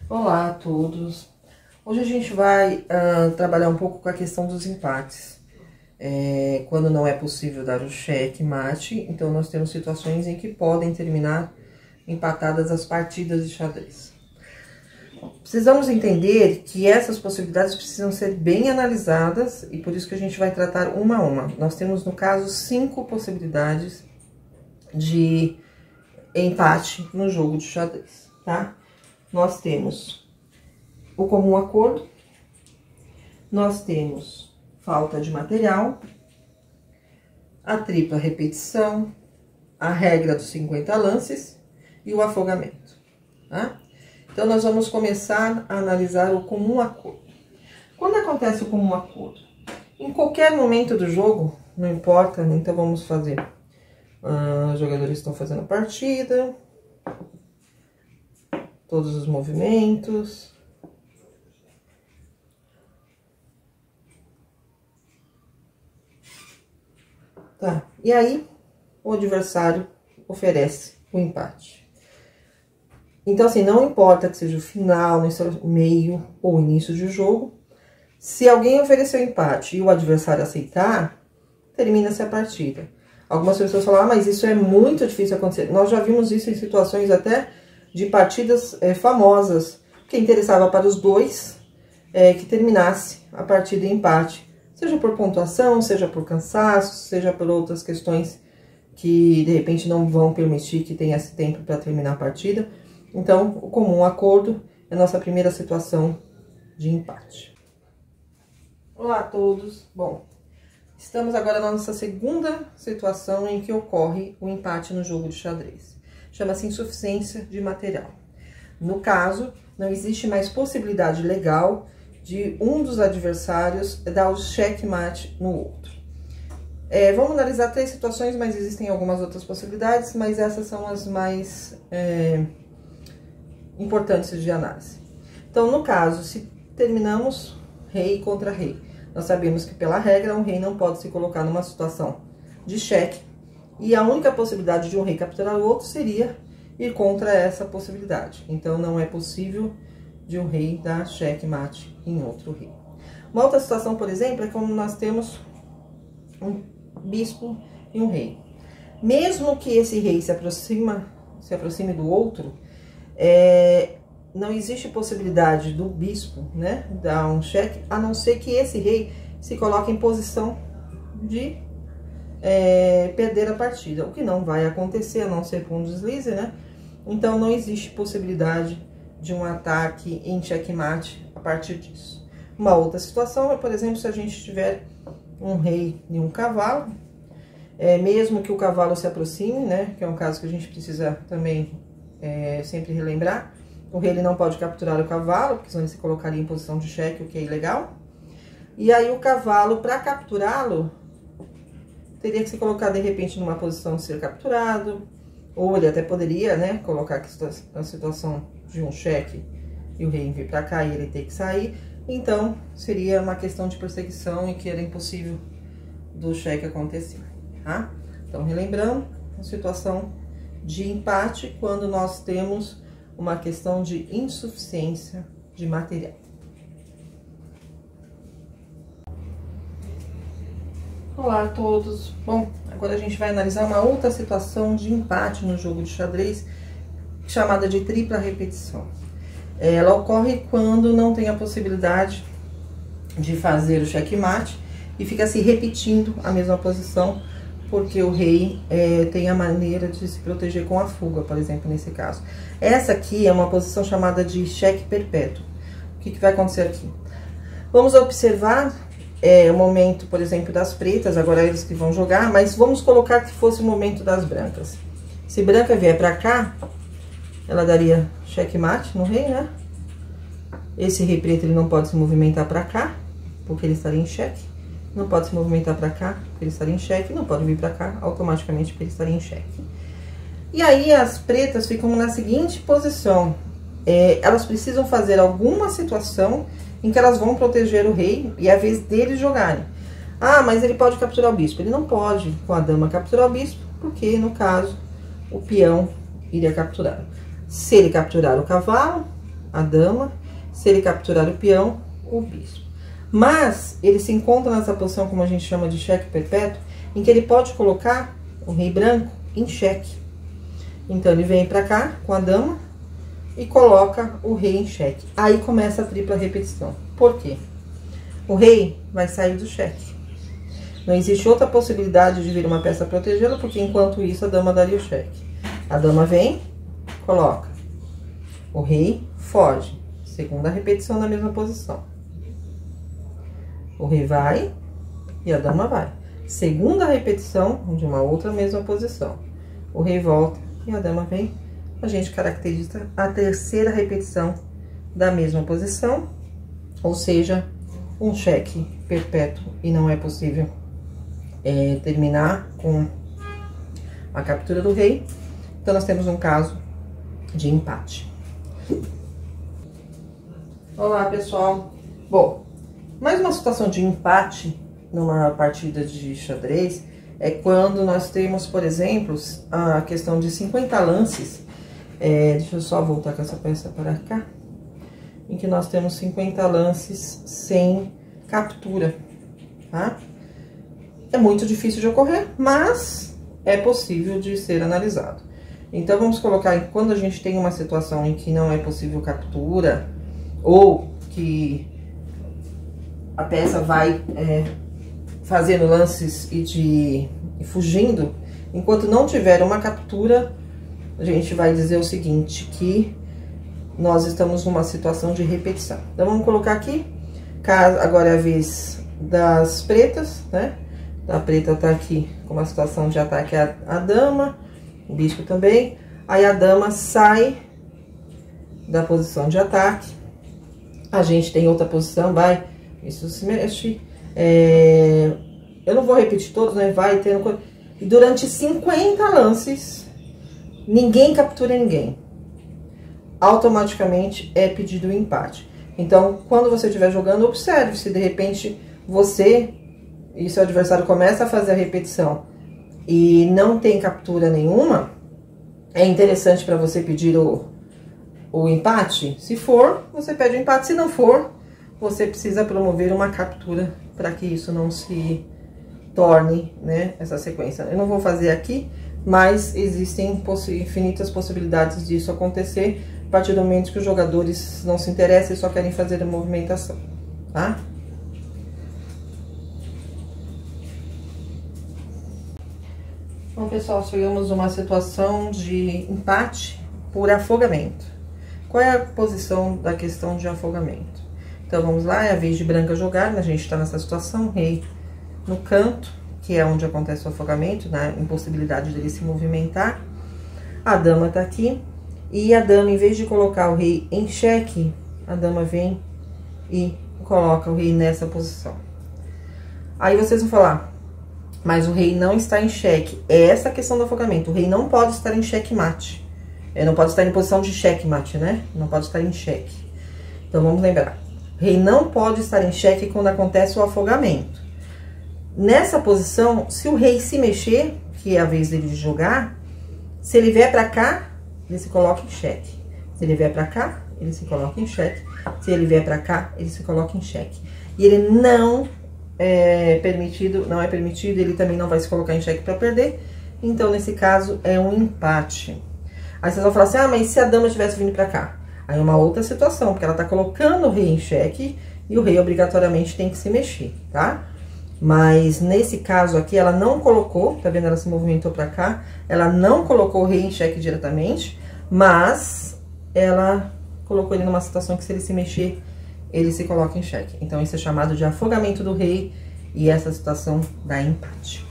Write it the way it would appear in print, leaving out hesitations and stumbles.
Olá a todos! Hoje a gente vai trabalhar um pouco com a questão dos empates. Quando não é possível dar o cheque mate, então nós temos situações em que podem terminar empatadas as partidas de xadrez. Precisamos entender que essas possibilidades precisam ser bem analisadas e por isso que a gente vai tratar uma a uma. Nós temos, no caso, 5 possibilidades de empate no jogo de xadrez, tá? Nós temos o comum acordo, nós temos falta de material, a tripla repetição, a regra dos 50 lances e o afogamento, tá? Então, nós vamos começar a analisar o comum acordo. Quando acontece o comum acordo? Em qualquer momento do jogo, não importa, então vamos fazer. Os jogadores estão fazendo a partida, todos os movimentos. Tá, e aí o adversário oferece o empate. Então, assim, não importa que seja o final, o meio ou início de jogo, se alguém oferecer o empate e o adversário aceitar, termina-se a partida. Algumas pessoas falam, mas isso é muito difícil acontecer. Nós já vimos isso em situações até de partidas famosas, que interessava para os dois que terminasse a partida em empate. Seja por pontuação, seja por cansaço, seja por outras questões que, de repente, não vão permitir que tenha esse tempo para terminar a partida. Então, o comum acordo é a nossa primeira situação de empate. Olá a todos! Bom, estamos agora na nossa segunda situação em que ocorre o empate no jogo de xadrez. Chama-se insuficiência de material. No caso, não existe mais possibilidade legal de um dos adversários dar o checkmate no outro. Vamos analisar 3 situações, mas existem algumas outras possibilidades, mas essas são as mais importantes de análise. Então, no caso, se terminamos rei contra rei, nós sabemos que pela regra um rei não pode se colocar numa situação de cheque e a única possibilidade de um rei capturar o outro seria ir contra essa possibilidade. Então, não é possível de um rei dar checkmate em outro rei. Uma outra situação, por exemplo, é como nós temos um bispo e um rei. Mesmo que esse rei se aproxime do outro, não existe possibilidade do bispo, né, dar um cheque, a não ser que esse rei se coloque em posição de perder a partida, o que não vai acontecer, a não ser por um deslize, né? Então, não existe possibilidade de um ataque em checkmate a partir disso. Uma outra situação é, por exemplo, se a gente tiver um rei e um cavalo, mesmo que o cavalo se aproxime, né, que é um caso que a gente precisa também sempre relembrar, o rei ele não pode capturar o cavalo, porque senão ele se colocaria em posição de cheque, o que é ilegal. E aí o cavalo, para capturá-lo, teria que se colocar de repente numa posição de ser capturado, ou ele até poderia, né, colocar a situação de um cheque e o rei vir para cá e ele ter que sair. Então, seria uma questão de perseguição e que era impossível do cheque acontecer, tá? Então, relembrando, a situação de empate quando nós temos uma questão de insuficiência de material. Olá a todos! Bom, agora a gente vai analisar uma outra situação de empate no jogo de xadrez, chamada de tripla repetição. Ela ocorre quando não tem a possibilidade de fazer o checkmate e fica se repetindo a mesma posição, porque o rei tem a maneira de se proteger com a fuga, por exemplo, nesse caso. Essa aqui é uma posição chamada de cheque perpétuo. O que vai acontecer aqui? Vamos observar o momento, por exemplo, das pretas, agora eles que vão jogar, mas vamos colocar que fosse o momento das brancas. Se branca vier pra cá, ela daria checkmate no rei, né? Esse rei preto ele não pode se movimentar pra cá, porque ele estaria em xeque. Não pode se movimentar pra cá, porque ele estaria em xeque. Não pode vir pra cá, automaticamente, porque ele estaria em xeque. E aí, as pretas ficam na seguinte posição. Elas precisam fazer alguma situação em que elas vão proteger o rei e é a vez deles jogarem. Ah, mas ele pode capturar o bispo. Ele não pode, com a dama, capturar o bispo, porque, no caso, o peão iria capturar. Se ele capturar o cavalo, a dama. Se ele capturar o peão, o bispo. Mas ele se encontra nessa posição, como a gente chama de xeque perpétuo, em que ele pode colocar o rei branco em xeque. Então, ele vem pra cá com a dama e coloca o rei em xeque. Aí começa a tripla repetição. Por quê? O rei vai sair do xeque. Não existe outra possibilidade de vir uma peça protegê-lo, porque enquanto isso a dama daria o xeque. A dama vem, coloca. O rei foge. Segunda repetição na mesma posição. O rei vai e a dama vai. Segunda repetição de uma outra mesma posição. O rei volta e a dama vem. A gente caracteriza a terceira repetição da mesma posição, ou seja, um xeque perpétuo, e não é possível terminar com a captura do rei. Então, nós temos um caso de empate. Olá, pessoal. Bom, mais uma situação de empate numa partida de xadrez é quando nós temos, por exemplo, a questão de 50 lances. Deixa eu só voltar com essa peça para cá. Em que nós temos 50 lances sem captura, tá? É muito difícil de ocorrer, mas é possível de ser analisado. Então, vamos colocar, quando a gente tem uma situação em que não é possível captura, ou que a peça vai fazendo lances e fugindo, enquanto não tiver uma captura, a gente vai dizer o seguinte, que nós estamos numa situação de repetição. Então, vamos colocar aqui, agora é a vez das pretas, né? A preta tá aqui com uma situação de ataque à dama, o bispo também. Aí a dama sai da posição de ataque. A gente tem outra posição, vai, isso se mexe. Eu não vou repetir todos, né? Vai tendo. E durante 50 lances, ninguém captura ninguém. Automaticamente é pedido o empate. Então, quando você estiver jogando, observe se de repente você e seu adversário começa a fazer a repetição e não tem captura nenhuma, é interessante para você pedir o empate. Se for, você pede o empate. Se não for, você precisa promover uma captura para que isso não se torne, né, essa sequência. Eu não vou fazer aqui, mas existem infinitas possibilidades disso acontecer a partir do momento que os jogadores não se interessam e só querem fazer a movimentação, tá? Bom, pessoal, chegamos numa situação de empate por afogamento. Qual é a posição da questão de afogamento? Então, vamos lá, é a vez de branca jogar, a gente está nessa situação, rei no canto, que é onde acontece o afogamento, na impossibilidade dele se movimentar. A dama tá aqui, e a dama, em vez de colocar o rei em xeque, a dama vem e coloca o rei nessa posição. Aí vocês vão falar, mas o rei não está em xeque. É essa a questão do afogamento. O rei não pode estar em xeque-mate. Não pode estar em posição de xeque-mate, né? Não pode estar em xeque. Então, vamos lembrar. O rei não pode estar em xeque quando acontece o afogamento. Nessa posição, se o rei se mexer, que é a vez dele de jogar, se ele vier pra cá, ele se coloca em xeque. Se ele vier pra cá, ele se coloca em xeque. Se ele vier pra cá, ele se coloca em xeque. E ele não é permitido, ele também não vai se colocar em xeque para perder. Então, nesse caso, é um empate. Aí vocês vão falar assim, ah, mas se a dama tivesse vindo pra cá? Aí é uma outra situação, porque ela tá colocando o rei em xeque e o rei obrigatoriamente tem que se mexer, tá? Mas nesse caso aqui, ela não colocou, tá vendo? Ela se movimentou pra cá, ela não colocou o rei em xeque diretamente, mas ela colocou ele numa situação que, se ele se mexer, ele se coloca em xeque. Então, isso é chamado de afogamento do rei e essa situação dá empate.